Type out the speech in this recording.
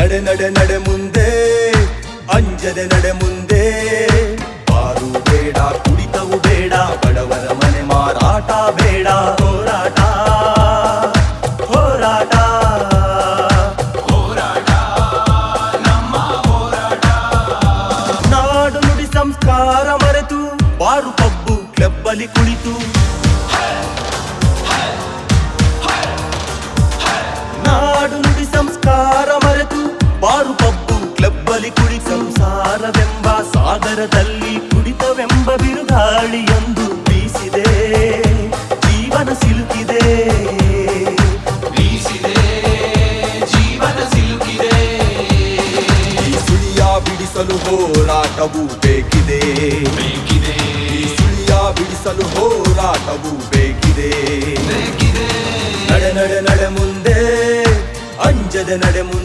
ನಡೆ ನಡೆ ನಡೆ ಮುಂದೆ ಅಂಜದೆ ನಡೆ ಮುಂದೆ ಬಾರು ಬೇಡ ಕುಡಿತವು ಬೇಡ ಬಡವರ ಮನೆ ಮಾರಾಟ ಬೇಡ ಹೋರಾಟ ಹೋರಾಟ ಹೋರಾಟ ನಮ್ಮ ಹೋರಾಟ ನಾಡು ನುಡಿ ಸಂಸ್ಕಾರ ಮರೆತು ಬಾರು ಪಬ್ಬು ಕ್ಲಬ್ಬಲ್ಲಿ ಕುಳಿತು ನಾಡು ನುಡಿ ಸಂಸ್ಕಾರ ಮರೆತು ಬಾರು ಪಬ್ಬು ಕ್ಲಬ್ಬಲ್ಲಿ ಕುಳಿ ಸಂಸಾರವೆಂಬ ಸಾಗರದಲ್ಲಿ ಕುಡಿತವೆಂಬ ಬಿರುಗಾಳಿಯೊಂದು ಬೀಸಿದೆ ಜೀವನ ಸಿಲುಕಿದೆ ಜೀವನ ಸಿಲುಕಿದೆ ಈ ಸುಳಿಯ ಬಿಡಿಸಲು ಹೋರಾಟವು ಬೇಕಿದೆ ಈ ಸುಳಿಯ ಬಿಡಿಸಲು ಹೋರಾಟವು ಬೇಕಿದೆ ನಡೆ ನಡೆ ನಡೆ ಮುಂದೆ ಅಂಜದೆ ನಡೆ ಮುಂದೆ